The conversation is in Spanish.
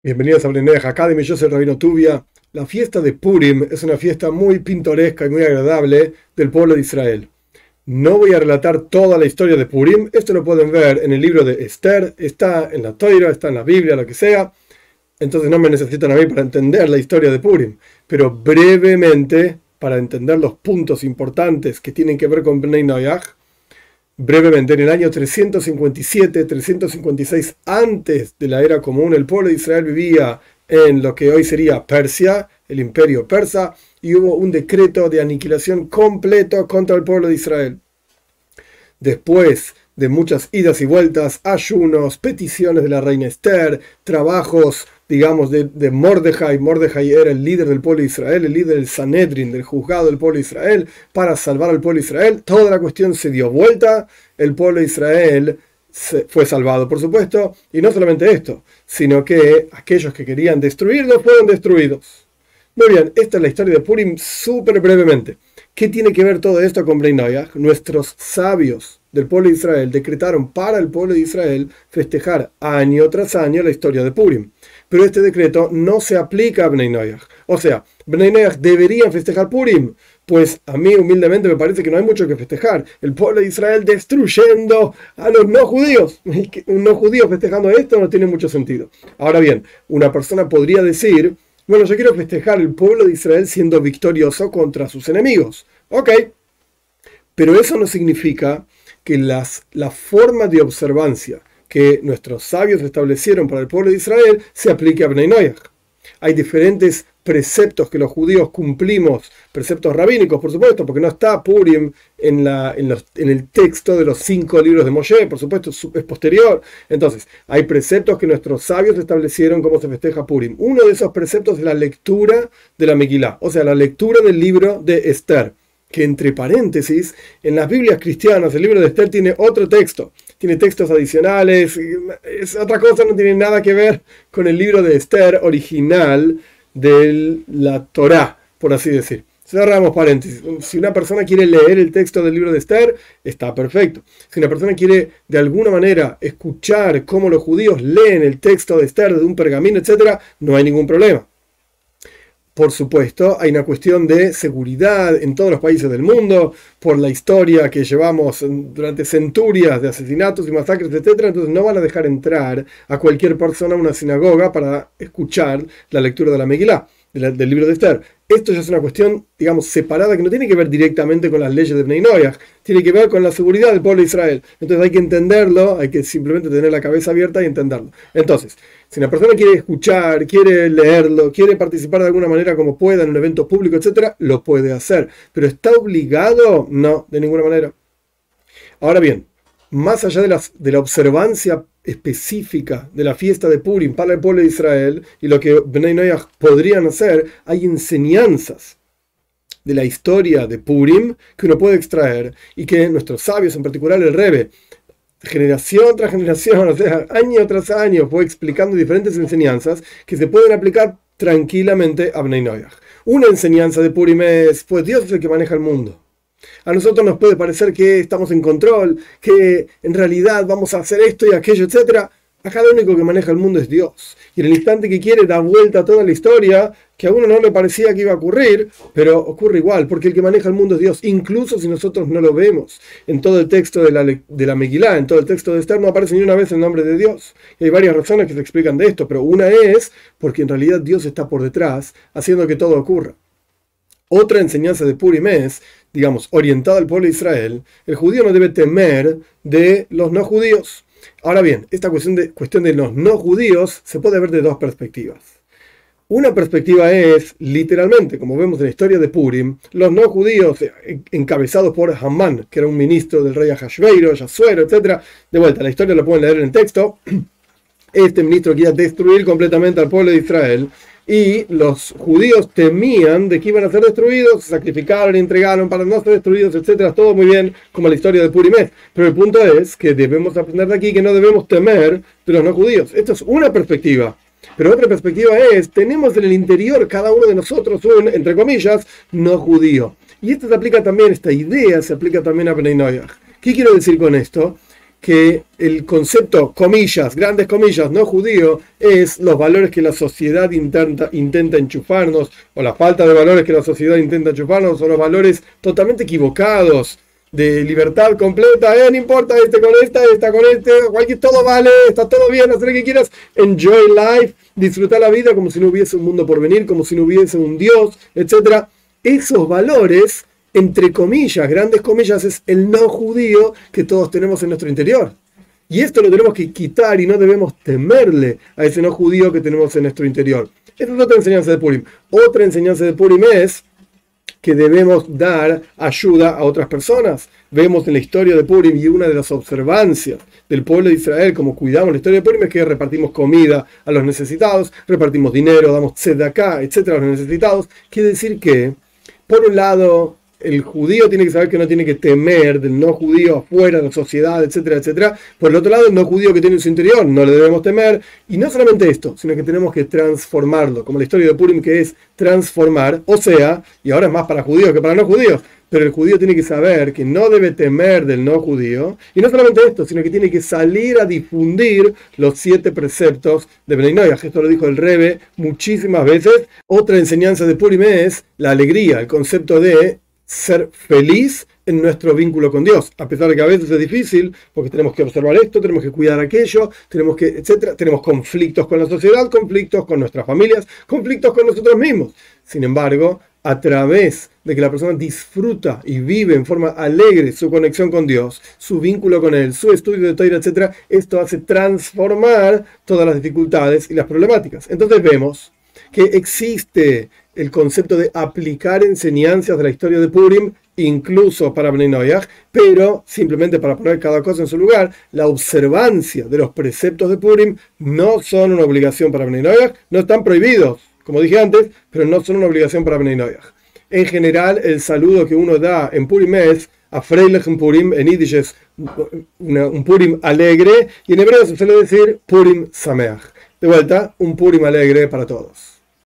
Bienvenidos a Bnei Academy, yo soy el Rabino Tuvia. La fiesta de Purim es una fiesta muy pintoresca y muy agradable del pueblo de Israel. No voy a relatar toda la historia de Purim, esto lo pueden ver en el libro de Esther, está en la Torá, está en la Biblia, lo que sea. Entonces no me necesitan a mí para entender la historia de Purim, pero brevemente, para entender los puntos importantes que tienen que ver con Bnei Noach, brevemente, en el año 357-356 antes de la era común, el pueblo de Israel vivía en lo que hoy sería Persia, el imperio persa, y hubo un decreto de aniquilación completo contra el pueblo de Israel. Después de muchas idas y vueltas, ayunos, peticiones de la reina Esther, trabajos, digamos, de Mordejai. Mordejai era el líder del pueblo de Israel, el líder del Sanedrin, del juzgado del pueblo de Israel, para salvar al pueblo de Israel. Toda la cuestión se dio vuelta, el pueblo de Israel fue salvado, por supuesto, y no solamente esto, sino que aquellos que querían destruirlos fueron destruidos. Muy bien, esta es la historia de Purim súper brevemente. ¿Qué tiene que ver todo esto con Bnei Noach? Nuestros sabios del pueblo de Israel decretaron para el pueblo de Israel festejar año tras año la historia de Purim. Pero este decreto no se aplica a Bnei Noach. O sea, Bnei Noach deberían festejar Purim. Pues a mí humildemente me parece que no hay mucho que festejar. El pueblo de Israel destruyendo a los no judíos. Un no judío festejando esto no tiene mucho sentido. Ahora bien, una persona podría decir, bueno, yo quiero festejar el pueblo de Israel siendo victorioso contra sus enemigos. Ok, pero eso no significa que la forma de observancia que nuestros sabios establecieron para el pueblo de Israel se aplique a Bnei Noach. Hay diferentes preceptos que los judíos cumplimos, preceptos rabínicos, por supuesto, porque no está Purim en el texto de los 5 libros de Moshe, por supuesto, es posterior. Entonces, hay preceptos que nuestros sabios establecieron cómo se festeja Purim. Uno de esos preceptos es la lectura de la Megilá, o sea, la lectura del libro de Esther, que entre paréntesis, en las Biblias cristianas, el libro de Esther tiene otro texto, tiene textos adicionales, es otra cosa, no tiene nada que ver con el libro de Esther original de la Torá, por así decir. Cerramos paréntesis. Si una persona quiere leer el texto del libro de Esther, está perfecto. Si una persona quiere de alguna manera escuchar cómo los judíos leen el texto de Esther de un pergamino, etc., no hay ningún problema. Por supuesto, hay una cuestión de seguridad en todos los países del mundo, por la historia que llevamos durante centurias de asesinatos y masacres, etc. Entonces no van a dejar entrar a cualquier persona a una sinagoga para escuchar la lectura de la Megilá, del libro de Esther. Esto ya es una cuestión, digamos, separada, que no tiene que ver directamente con las leyes de Bnei Noach, tiene que ver con la seguridad del pueblo de Israel. Entonces hay que entenderlo, hay que simplemente tener la cabeza abierta y entenderlo. Entonces, si una persona quiere escuchar, quiere leerlo, quiere participar de alguna manera como pueda en un evento público, etc., lo puede hacer. ¿Pero está obligado? No, de ninguna manera. Ahora bien, más allá de la observancia específica de la fiesta de Purim para el pueblo de Israel y lo que Bnei Noach podrían hacer, hay enseñanzas de la historia de Purim que uno puede extraer y que nuestros sabios, en particular el Rebbe, generación tras generación, o sea, año tras año, fue explicando diferentes enseñanzas que se pueden aplicar tranquilamente a Bnei Noach. Una enseñanza de Purim es, pues Dios es el que maneja el mundo. A nosotros nos puede parecer que estamos en control, que en realidad vamos a hacer esto y aquello, etc. Acá lo único que maneja el mundo es Dios. Y en el instante que quiere da vuelta a toda la historia, que a uno no le parecía que iba a ocurrir, pero ocurre igual, porque el que maneja el mundo es Dios, incluso si nosotros no lo vemos. En todo el texto de la Megilá, en todo el texto de Esther, no aparece ni una vez el nombre de Dios. Y hay varias razones que se explican de esto, pero una es porque en realidad Dios está por detrás, haciendo que todo ocurra. Otra enseñanza de Purim es, digamos, orientada al pueblo de Israel. El judío no debe temer de los no judíos. Ahora bien, esta cuestión de los no judíos se puede ver de dos perspectivas. Una perspectiva es, literalmente, como vemos en la historia de Purim, los no judíos encabezados por Hamán, que era un ministro del rey Ahasveiro, Asuero, etc. De vuelta, la historia la pueden leer en el texto. Este ministro quería destruir completamente al pueblo de Israel. Y los judíos temían de que iban a ser destruidos, se sacrificaron y entregaron para no ser destruidos, etc. Todo muy bien, como la historia de Purim es. Pero el punto es que debemos aprender de aquí que no debemos temer de los no judíos. Esto es una perspectiva. Pero otra perspectiva es, tenemos en el interior cada uno de nosotros un, entre comillas, no judío. Y esto se aplica también, esta idea se aplica también a Bnei Noach. ¿Qué quiero decir con esto? que el concepto, comillas, grandes comillas, no judío, es los valores que la sociedad intenta enchufarnos, o la falta de valores que la sociedad intenta enchufarnos, o los valores totalmente equivocados de libertad completa, no importa, con esta con cualquier, todo vale, está todo bien, haz lo que quieras, enjoy life, disfrutar la vida como si no hubiese un mundo por venir, como si no hubiese un Dios, etc. Esos valores, entre comillas, grandes comillas, es el no judío que todos tenemos en nuestro interior. Y esto lo tenemos que quitar y no debemos temerle a ese no judío que tenemos en nuestro interior. Esta es otra enseñanza de Purim. Otra enseñanza de Purim es que debemos dar ayuda a otras personas. Vemos en la historia de Purim, y una de las observancias del pueblo de Israel, como cuidamos la historia de Purim, es que repartimos comida a los necesitados, repartimos dinero, damos tzedakah, etcétera, a los necesitados. Quiere decir que, por un lado, el judío tiene que saber que no tiene que temer del no judío afuera de la sociedad, etcétera, etcétera. Por el otro lado, el no judío que tiene en su interior no le debemos temer. Y no solamente esto, sino que tenemos que transformarlo, como la historia de Purim, que es transformar, o sea, y ahora es más para judíos que para no judíos, pero el judío tiene que saber que no debe temer del no judío. Y no solamente esto, sino que tiene que salir a difundir los 7 preceptos de Bnei Noach. Esto lo dijo el Rebbe muchísimas veces. Otra enseñanza de Purim es la alegría, el concepto de ser feliz en nuestro vínculo con Dios, a pesar de que a veces es difícil, porque tenemos que observar esto, tenemos que cuidar aquello, tenemos que, etcétera, tenemos conflictos con la sociedad, conflictos con nuestras familias, conflictos con nosotros mismos. Sin embargo, a través de que la persona disfruta y vive en forma alegre su conexión con Dios, su vínculo con Él, su estudio de Torah, etcétera, esto hace transformar todas las dificultades y las problemáticas. Entonces vemos que existe el concepto de aplicar enseñanzas de la historia de Purim, incluso para Bnei Noach, pero simplemente para poner cada cosa en su lugar. La observancia de los preceptos de Purim no son una obligación para Bnei Noach, no están prohibidos, como dije antes, pero no son una obligación para Bnei Noach. En general, el saludo que uno da en Purim es a Freilich en Purim, en Yiddish es un Purim alegre, y en hebreo se suele decir Purim Sameach. De vuelta, un Purim alegre para todos.